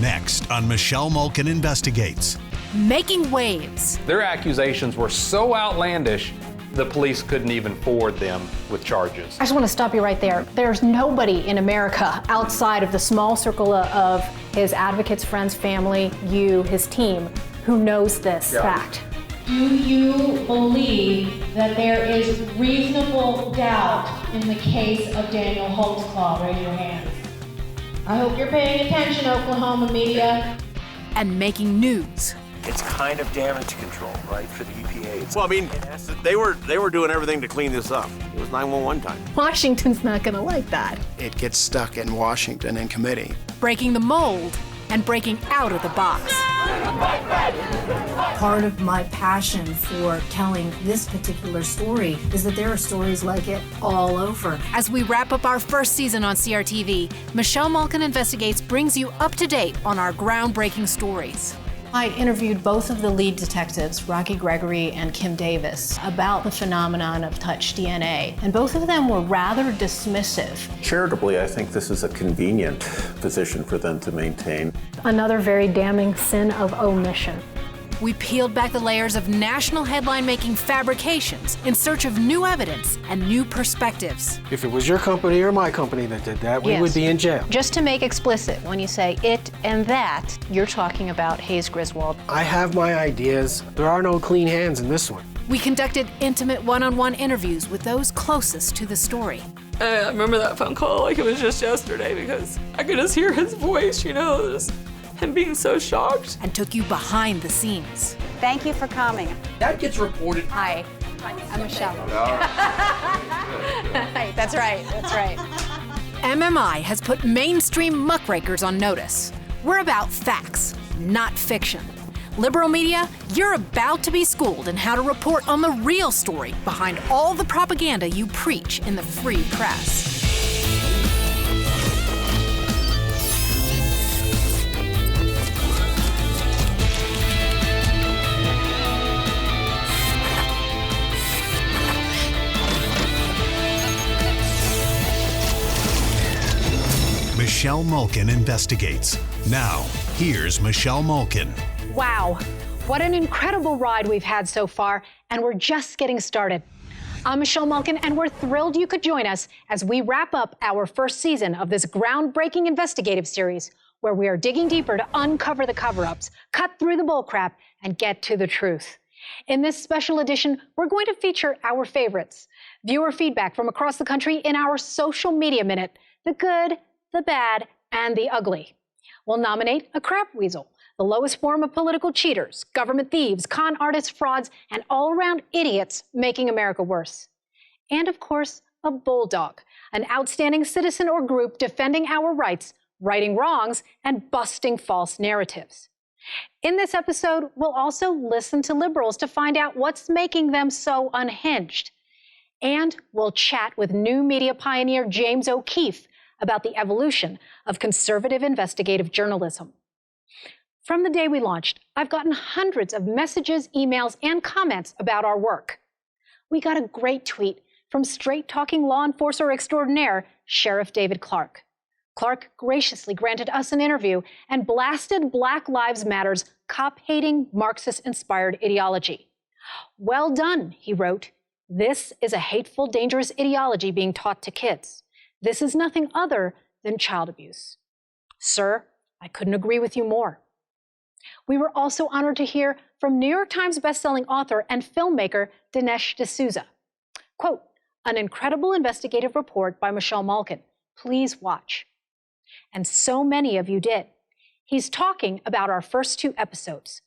Next on Michelle Malkin Investigates. Making waves. Their accusations were so outlandish, the police couldn't even forward them with charges. I just want to stop you right there. There's nobody in America outside of the small circle of his advocates, friends, family, you, his team, who knows this fact. Do you believe that there is reasonable doubt in the case of Daniel Holtzclaw? Raise your hands. I hope you're paying attention, Oklahoma media. And making news. It's kind of damage control, right, for the EPA. Well, I mean, they were doing everything to clean this up. It was 911 time. Washington's not going to like that. It gets stuck in Washington in committee. Breaking the mold and breaking out of the box. Part of my passion for telling this particular story is that there are stories like it all over. As we wrap up our first season on CRTV, Michelle Malkin Investigates brings you up to date on our groundbreaking stories. I interviewed both of the lead detectives, Rocky Gregory and Kim Davis, about the phenomenon of touch DNA, and both of them were rather dismissive. Charitably, I think this is a convenient position for them to maintain. Another very damning sin of omission. We peeled back the layers of national headline-making fabrications in search of new evidence and new perspectives. If it was your company or my company that did that, we would be in jail. Just to make explicit, when you say it and that, you're talking about Hayes Griswold. I have my ideas. There are no clean hands in this one. We conducted intimate one-on-one interviews with those closest to the story. I remember that phone call like it was just yesterday because I could just hear his voice, just him being so shocked. And took you behind the scenes. Thank you for coming. That gets reported. Hi, I'm Michelle. That's right. MMI has put mainstream muckrakers on notice. We're about facts, not fiction. Liberal media, you're about to be schooled in how to report on the real story behind all the propaganda you preach in the free press. Michelle Malkin Investigates. Now, here's Michelle Malkin. Wow, what an incredible ride we've had so far, and we're just getting started. I'm Michelle Malkin, and we're thrilled you could join us as we wrap up our first season of this groundbreaking investigative series, where we are digging deeper to uncover the cover-ups, cut through the bullcrap, and get to the truth. In this special edition, we're going to feature our favorites, viewer feedback from across the country in our social media minute, the good, the bad, and the ugly. We'll nominate a crap weasel, the lowest form of political cheaters, government thieves, con artists, frauds, and all-around idiots making America worse. And of course, a bulldog, an outstanding citizen or group defending our rights, righting wrongs, and busting false narratives. In this episode, we'll also listen to liberals to find out what's making them so unhinged. And we'll chat with new media pioneer James O'Keefe about the evolution of conservative investigative journalism. From the day we launched, I've gotten hundreds of messages, emails, and comments about our work. We got a great tweet from straight-talking law enforcer extraordinaire, Sheriff David Clark. Clark graciously granted us an interview and blasted Black Lives Matter's cop-hating, Marxist-inspired ideology. "Well done," he wrote. "This is a hateful, dangerous ideology being taught to kids. This is nothing other than child abuse." Sir, I couldn't agree with you more. We were also honored to hear from New York Times bestselling author and filmmaker Dinesh D'Souza. Quote, "An incredible investigative report by Michelle Malkin. Please watch." And so many of you did. He's talking about our first two episodes.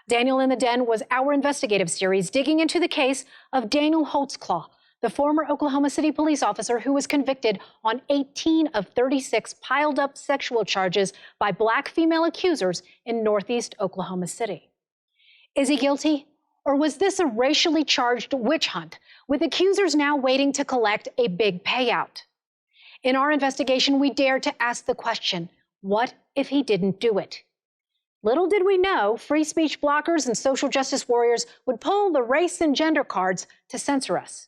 Daniel in the Den was our investigative series digging into the case of Daniel Holtzclaw, the former Oklahoma City police officer who was convicted on 18 of 36 piled-up sexual charges by Black female accusers in Northeast Oklahoma City. Is he guilty? Or was this a racially charged witch hunt, with accusers now waiting to collect a big payout? In our investigation, we dared to ask the question, what if he didn't do it? Little did we know, free speech blockers and social justice warriors would pull the race and gender cards to censor us.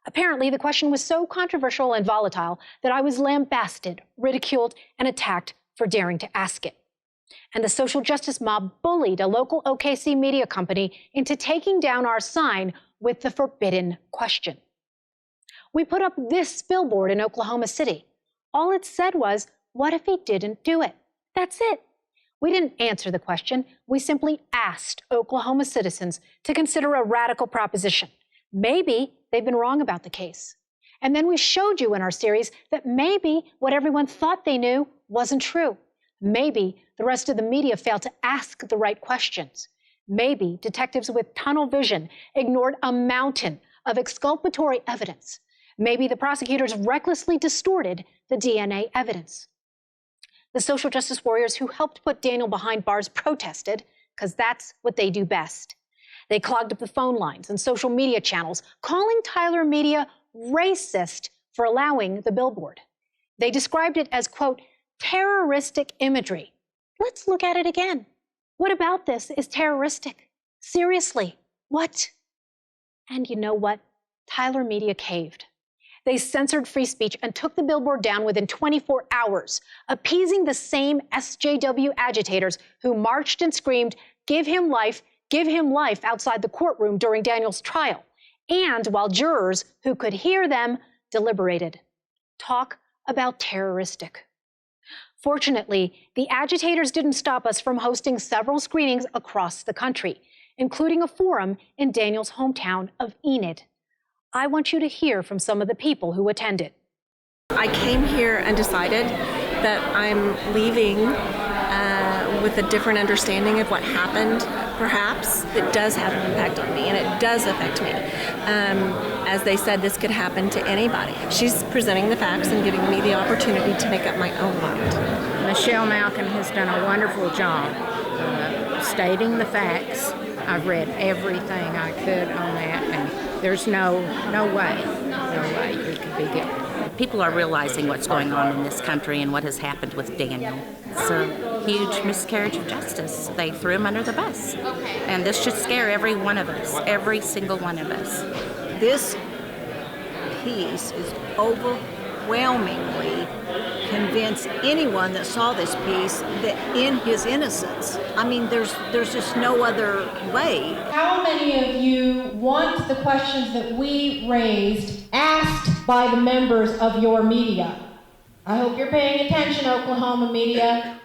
Apparently, the question was so controversial and volatile that I was lambasted, ridiculed, and attacked for daring to ask it. And the social justice mob bullied a local OKC media company into taking down our sign with the forbidden question. We put up this billboard in Oklahoma City. All it said was, "What if he didn't do it?" That's it. We didn't answer the question. We simply asked Oklahoma citizens to consider a radical proposition. Maybe they've been wrong about the case. And then we showed you in our series that maybe what everyone thought they knew wasn't true. Maybe the rest of the media failed to ask the right questions. Maybe detectives with tunnel vision ignored a mountain of exculpatory evidence. Maybe the prosecutors recklessly distorted the DNA evidence. The social justice warriors who helped put Daniel behind bars protested, because that's what they do best. They clogged up the phone lines and social media channels, calling Tyler Media racist for allowing the billboard. They described it as, quote, terroristic imagery. Let's look at it again. What about this is terroristic? Seriously, what? And you know what? Tyler Media caved. They censored free speech and took the billboard down within 24 hours, appeasing the same SJW agitators who marched and screamed, give him life outside the courtroom during Daniel's trial, and while jurors who could hear them deliberated. Talk about terroristic. Fortunately, the agitators didn't stop us from hosting several screenings across the country, including a forum in Daniel's hometown of Enid. I want you to hear from some of the people who attended. I came here and decided that I'm leaving with a different understanding of what happened, perhaps. It does have an impact on me, and it does affect me. As they said, this could happen to anybody. She's presenting the facts and giving me the opportunity to make up my own mind. Michelle Malkin has done a wonderful job stating the facts. I've read everything I could on that, and there's no way you could be guilty. People are realizing what's going on in this country and what has happened with Daniel. It's a huge miscarriage of justice. They threw him under the bus. And this should scare every one of us, every single one of us. This piece is overwhelmingly convince anyone that saw this piece that in his innocence. I mean, there's just no other way. How many of you want the questions that we raised asked by the members of your media? I hope you're paying attention, Oklahoma media.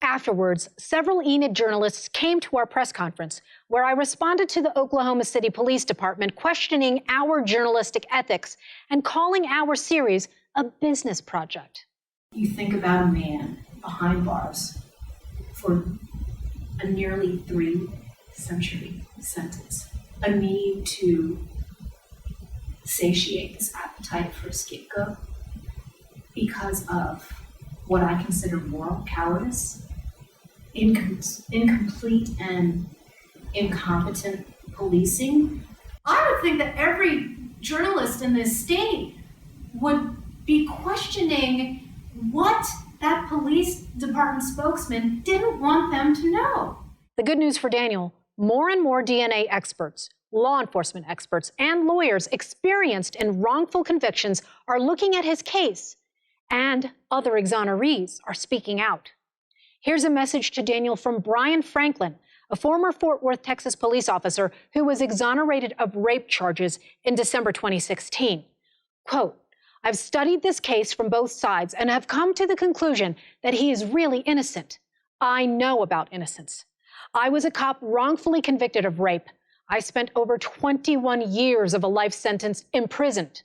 Afterwards, several Enid journalists came to our press conference, where I responded to the Oklahoma City Police Department questioning our journalistic ethics and calling our series a business project. You think about a man behind bars for a nearly 3-century sentence, a need to satiate this appetite for a scapegoat because of what I consider moral cowardice, incomplete and incompetent policing. I would think that every journalist in this state would be questioning what that police department spokesman didn't want them to know. The good news for Daniel, more and more DNA experts, law enforcement experts, and lawyers experienced in wrongful convictions are looking at his case, and other exonerees are speaking out. Here's a message to Daniel from Brian Franklin, a former Fort Worth, Texas police officer who was exonerated of rape charges in December 2016. Quote, I've studied this case from both sides and have come to the conclusion that he is really innocent. I know about innocence. I was a cop wrongfully convicted of rape. I spent over 21 years of a life sentence imprisoned.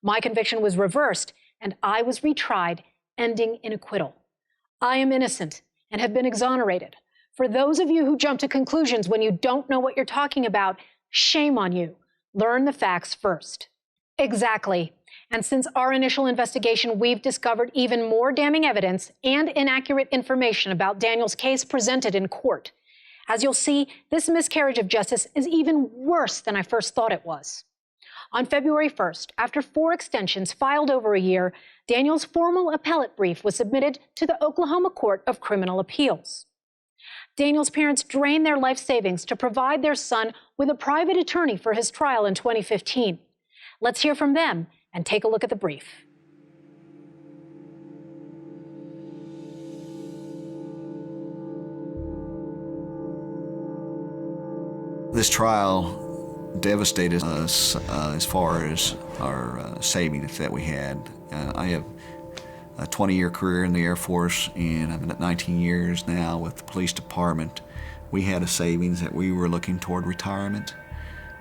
My conviction was reversed and I was retried, ending in acquittal. I am innocent and have been exonerated. For those of you who jump to conclusions when you don't know what you're talking about, shame on you. Learn the facts first. Exactly. And since our initial investigation, we've discovered even more damning evidence and inaccurate information about Daniel's case presented in court. As you'll see, this miscarriage of justice is even worse than I first thought it was. On February 1st, after 4 extensions filed over a year, Daniel's formal appellate brief was submitted to the Oklahoma Court of Criminal Appeals. Daniel's parents drained their life savings to provide their son with a private attorney for his trial in 2015. Let's hear from them and take a look at the brief. This trial devastated us as far as our savings that we had. I have a 20-year career in the Air Force, and I've been at 19 years now with the police department. We had a savings that we were looking toward retirement.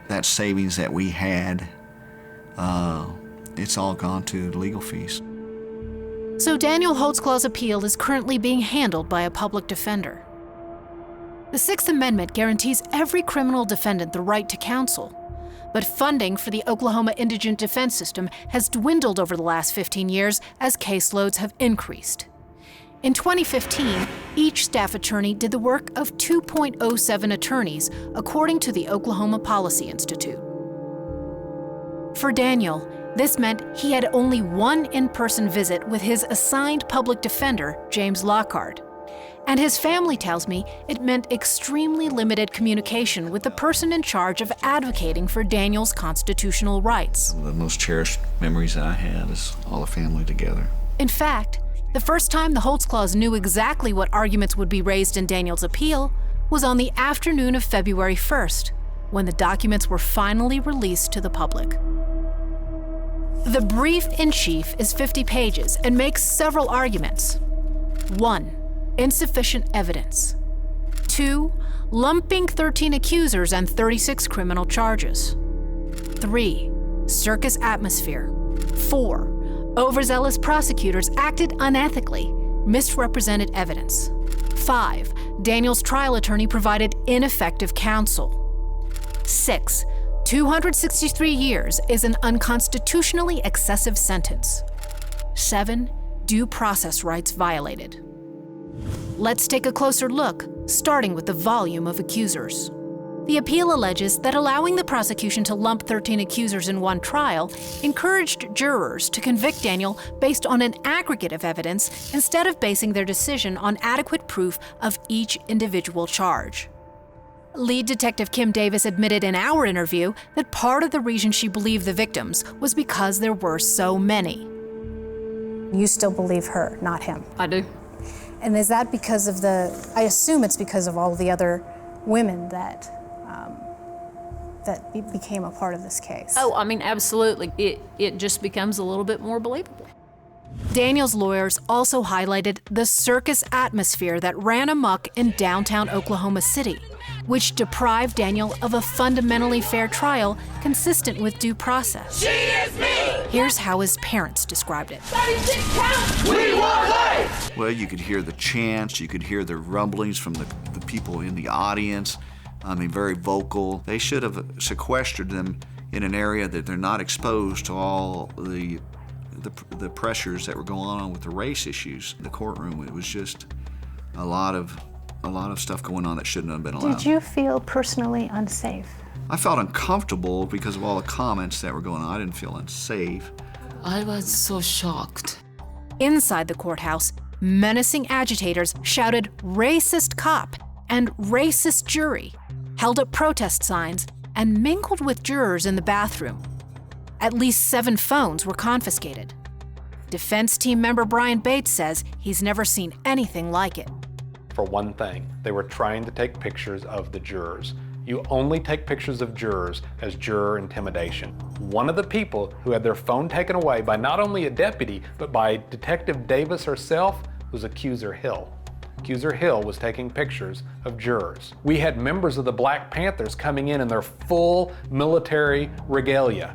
That savings that we had, it's all gone to legal fees. So Daniel Holtzclaw's appeal is currently being handled by a public defender. The Sixth Amendment guarantees every criminal defendant the right to counsel, but funding for the Oklahoma indigent defense system has dwindled over the last 15 years as caseloads have increased. In 2015, each staff attorney did the work of 2.07 attorneys, according to the Oklahoma Policy Institute. For Daniel, this meant he had only one in-person visit with his assigned public defender, James Lockhart. And his family tells me it meant extremely limited communication with the person in charge of advocating for Daniel's constitutional rights. The most cherished memories that I had is all the family together. In fact, the first time the Holtzclaws knew exactly what arguments would be raised in Daniel's appeal was on the afternoon of February 1st, when the documents were finally released to the public. The brief in chief is 50 pages and makes several arguments. 1. Insufficient evidence. 2. Lumping 13 accusers and 36 criminal charges. 3. Circus Atmosphere. 4. Overzealous prosecutors acted unethically, misrepresented evidence. 5. Daniel's trial attorney provided ineffective counsel. 6. 263 years is an unconstitutionally excessive sentence. 7. Due process rights violated. Let's take a closer look, starting with the volume of accusers. The appeal alleges that allowing the prosecution to lump 13 accusers in one trial encouraged jurors to convict Daniel based on an aggregate of evidence instead of basing their decision on adequate proof of each individual charge. Lead Detective Kim Davis admitted in our interview that part of the reason she believed the victims was because there were so many. You still believe her, not him? I do. And is that because of I assume it's because of all the other women that became a part of this case? Oh, I mean, absolutely. It just becomes a little bit more believable. Daniel's lawyers also highlighted the circus atmosphere that ran amok in downtown Oklahoma City, which deprived Daniel of a fundamentally fair trial consistent with due process. She is me! Here's how his parents described it. 36 counts! We want life! Well, you could hear the chants, you could hear the rumblings from the people in the audience. I mean, very vocal. They should have sequestered them in an area that they're not exposed to all the pressures that were going on with the race issues in the courtroom. It was just a lot of stuff going on that shouldn't have been allowed. Did you feel personally unsafe? I felt uncomfortable because of all the comments that were going on. I didn't feel unsafe. I was so shocked. Inside the courthouse, menacing agitators shouted "racist cop" and "racist jury," held up protest signs, and mingled with jurors in the bathroom. At least 7 phones were confiscated. Defense team member Brian Bates says he's never seen anything like it. For one thing, they were trying to take pictures of the jurors. You only take pictures of jurors as juror intimidation. One of the people who had their phone taken away by not only a deputy, but by Detective Davis herself was Accuser Hill. Accuser Hill was taking pictures of jurors. We had members of the Black Panthers coming in their full military regalia.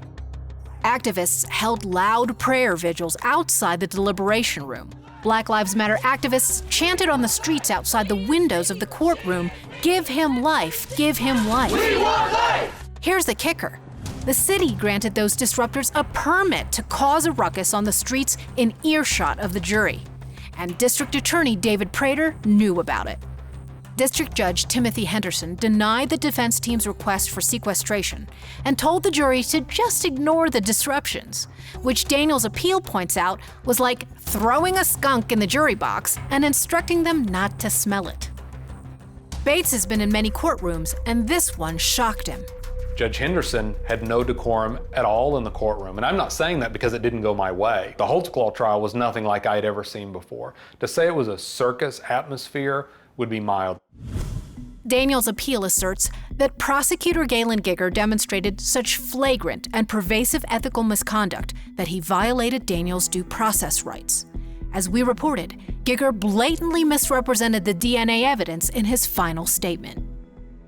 Activists held loud prayer vigils outside the deliberation room. Black Lives Matter activists chanted on the streets outside the windows of the courtroom, "Give him life, give him life." We want life! Here's the kicker. The city granted those disruptors a permit to cause a ruckus on the streets in earshot of the jury. And District Attorney David Prater knew about it. District Judge Timothy Henderson denied the defense team's request for sequestration and told the jury to just ignore the disruptions, which Daniel's appeal points out was like throwing a skunk in the jury box and instructing them not to smell it. Bates has been in many courtrooms, and this one shocked him. Judge Henderson had no decorum at all in the courtroom, and I'm not saying that because it didn't go my way. The Holtzclaw trial was nothing like I'd ever seen before. To say it was a circus atmosphere would be mild. Daniel's appeal asserts that prosecutor Galen Giger demonstrated such flagrant and pervasive ethical misconduct that he violated Daniel's due process rights. As we reported, Giger blatantly misrepresented the DNA evidence in his final statement.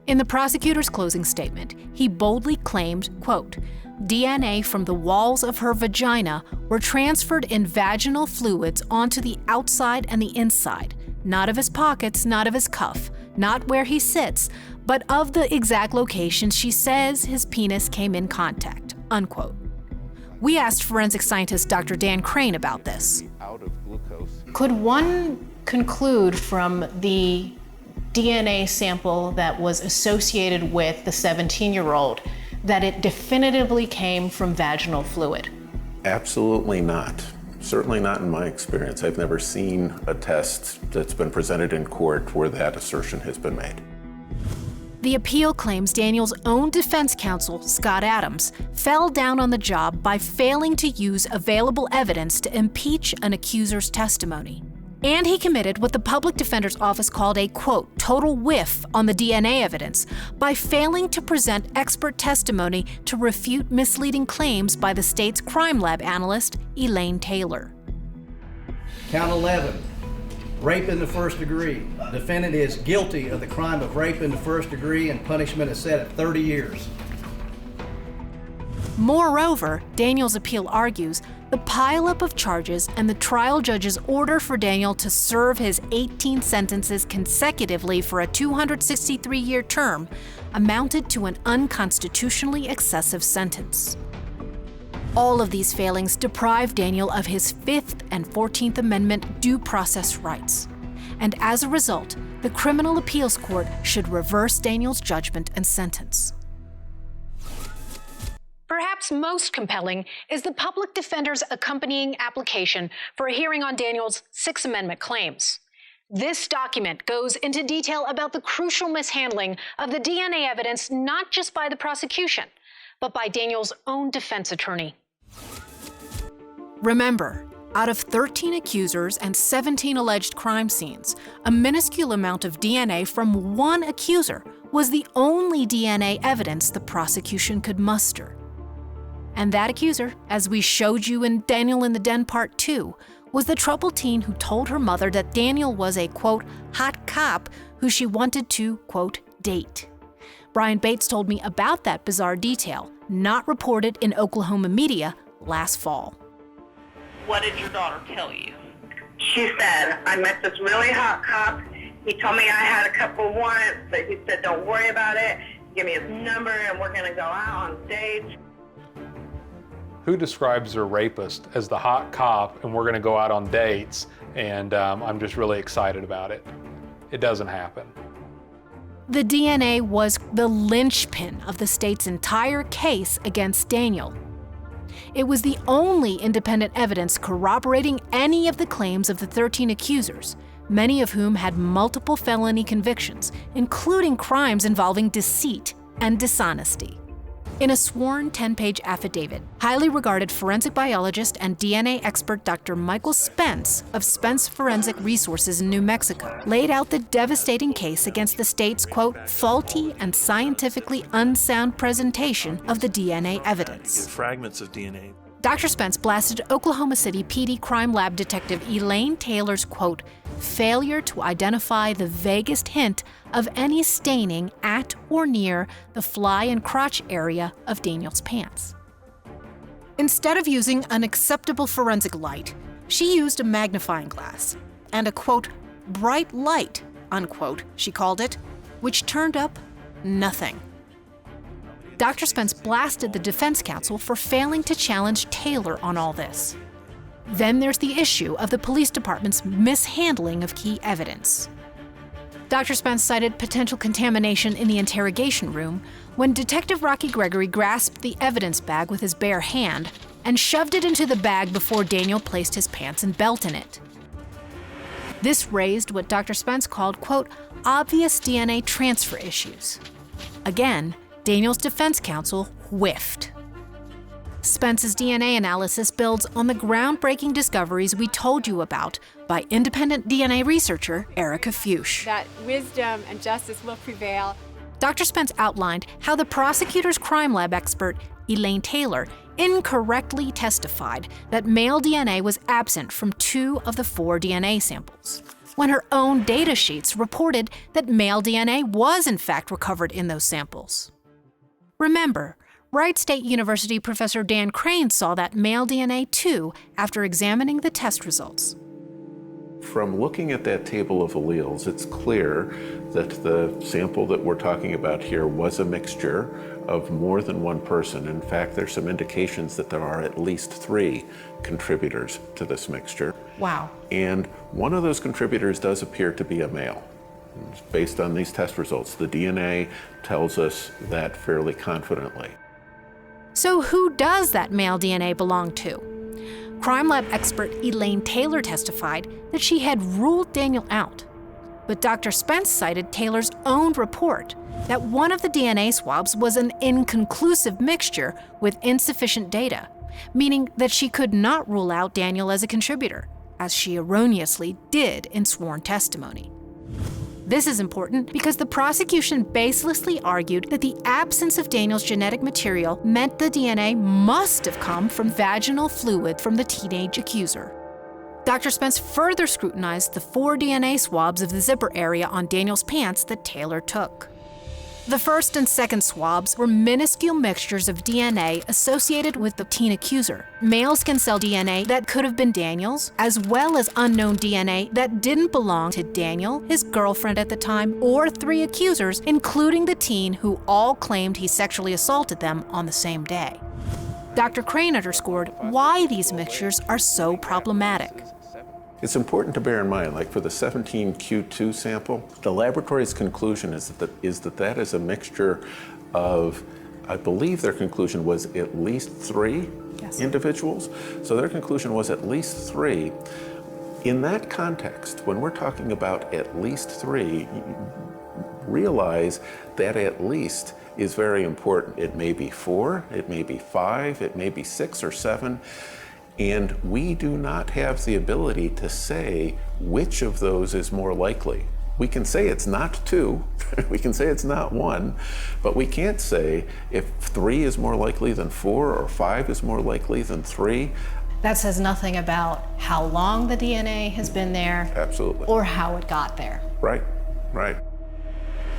In the prosecutor's closing statement, he boldly claimed, quote, DNA from the walls of her vagina were transferred in vaginal fluids onto the outside and the inside, not of his pockets, not of his cuff, not where he sits, but of the exact location she says his penis came in contact, unquote. We asked forensic scientist Dr. Dan Crane about this. Could one conclude from the DNA sample that was associated with the 17-year-old that it definitively came from vaginal fluid? Absolutely not. Certainly not in my experience. I've never seen a test that's been presented in court where that assertion has been made. The appeal claims Daniel's own defense counsel, Scott Adams, fell down on the job by failing to use available evidence to impeach an accuser's testimony. And he committed what the public defender's office called a, quote, total whiff on the DNA evidence by failing to present expert testimony to refute misleading claims by the state's crime lab analyst, Elaine Taylor. Count 11, rape in the first degree. Defendant is guilty of the crime of rape in the first degree and punishment is set at 30 years. Moreover, Daniel's appeal argues the pileup of charges and the trial judge's order for Daniel to serve his 18 sentences consecutively for a 263-year term amounted to an unconstitutionally excessive sentence. All of these failings deprive Daniel of his Fifth and 14th Amendment due process rights. And as a result, the Criminal Appeals Court should reverse Daniel's judgment and sentence. Perhaps most compelling is the public defender's accompanying application for a hearing on Daniel's Sixth Amendment claims. This document goes into detail about the crucial mishandling of the DNA evidence not just by the prosecution, but by Daniel's own defense attorney. Remember, out of 13 accusers and 17 alleged crime scenes, a minuscule amount of DNA from one accuser was the only DNA evidence the prosecution could muster. And that accuser, as we showed you in Daniel in the Den Part 2, was the troubled teen who told her mother that Daniel was a, quote, hot cop who she wanted to, quote, date. Brian Bates told me about that bizarre detail, not reported in Oklahoma media last fall. What did your daughter tell you? She said, I met this really hot cop. He told me I had a couple warrants, but he said, don't worry about it. Give me his number and we're going to go out on dates. Who describes their rapist as the hot cop and we're going to go out on dates and I'm just really excited about it? It doesn't happen. The DNA was the linchpin of the state's entire case against Daniel. It was the only independent evidence corroborating any of the claims of the 13 accusers, many of whom had multiple felony convictions, including crimes involving deceit and dishonesty. In a sworn 10-page affidavit, highly regarded forensic biologist and DNA expert Dr. Michael Spence of Spence Forensic Resources in New Mexico laid out the devastating case against the state's, quote, faulty and scientifically unsound presentation of the DNA evidence. Fragments of DNA. Dr. Spence blasted Oklahoma City PD crime lab detective Elaine Taylor's, quote, failure to identify the vaguest hint of any staining at or near the fly and crotch area of Daniel's pants. Instead of using an acceptable forensic light, she used a magnifying glass and a, quote, bright light, unquote, she called it, which turned up nothing. Dr. Spence blasted the defense counsel for failing to challenge Taylor on all this. Then there's the issue of the police department's mishandling of key evidence. Dr. Spence cited potential contamination in the interrogation room when Detective Rocky Gregory grasped the evidence bag with his bare hand and shoved it into the bag before Daniel placed his pants and belt in it. This raised what Dr. Spence called, quote, obvious DNA transfer issues. Again, Daniel's defense counsel whiffed. Spence's DNA analysis builds on the groundbreaking discoveries we told you about by independent DNA researcher Erica Fuchs. That wisdom and justice will prevail. Dr. Spence outlined how the prosecutor's crime lab expert, Elaine Taylor, incorrectly testified that male DNA was absent from 2 of the 4 DNA samples, when her own data sheets reported that male DNA was in fact recovered in those samples. Remember, Wright State University professor Dan Crane saw that male DNA too after examining the test results. From looking at that table of alleles, it's clear that the sample that we're talking about here was a mixture of more than one person. In fact, there's some indications that there are at least 3 contributors to this mixture. Wow. And one of those contributors does appear to be a male. Based on these test results, the DNA tells us that fairly confidently. So who does that male DNA belong to? Crime lab expert Elaine Taylor testified that she had ruled Daniel out. But Dr. Spence cited Taylor's own report that one of the DNA swabs was an inconclusive mixture with insufficient data, meaning that she could not rule out Daniel as a contributor, as she erroneously did in sworn testimony. This is important because the prosecution baselessly argued that the absence of Daniel's genetic material meant the DNA must have come from vaginal fluid from the teenage accuser. Dr. Spence further scrutinized the 4 DNA swabs of the zipper area on Daniel's pants that Taylor took. The first and second swabs were minuscule mixtures of DNA associated with the teen accuser, male skin cell DNA that could have been Daniel's, as well as unknown DNA that didn't belong to Daniel, his girlfriend at the time, or 3 accusers, including the teen who all claimed he sexually assaulted them on the same day. Dr. Crane underscored why these mixtures are so problematic. It's important to bear in mind, like for the 17q2 sample, the laboratory's conclusion is that that is a mixture of, I believe their conclusion was at least 3 individuals. So their conclusion was at least 3. In that context, when we're talking about at least 3, realize that at least is very important. It may be 4, it may be 5, it may be 6 or 7. And we do not have the ability to say which of those is more likely. We can say it's not 2, we can say it's not 1, but we can't say if 3 is more likely than 4 or 5 is more likely than 3. That says nothing about how long the DNA has been there. Absolutely. Or how it got there. Right, right.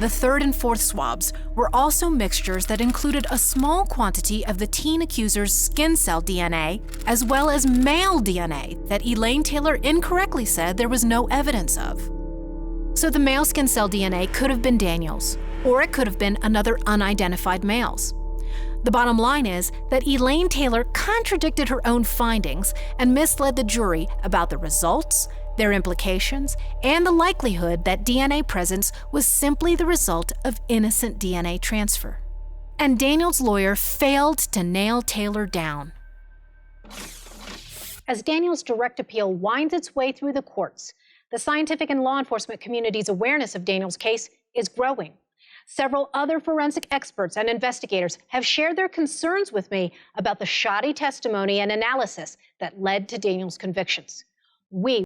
The third and fourth swabs were also mixtures that included a small quantity of the teen accuser's skin cell DNA, as well as male DNA that Elaine Taylor incorrectly said there was no evidence of. So the male skin cell DNA could have been Daniel's, or it could have been another unidentified male's. The bottom line is that Elaine Taylor contradicted her own findings and misled the jury about the results, their implications, and the likelihood that DNA presence was simply the result of innocent DNA transfer. And Daniel's lawyer failed to nail Taylor down. As Daniel's direct appeal winds its way through the courts, the scientific and law enforcement community's awareness of Daniel's case is growing. Several other forensic experts and investigators have shared their concerns with me about the shoddy testimony and analysis that led to Daniel's convictions. We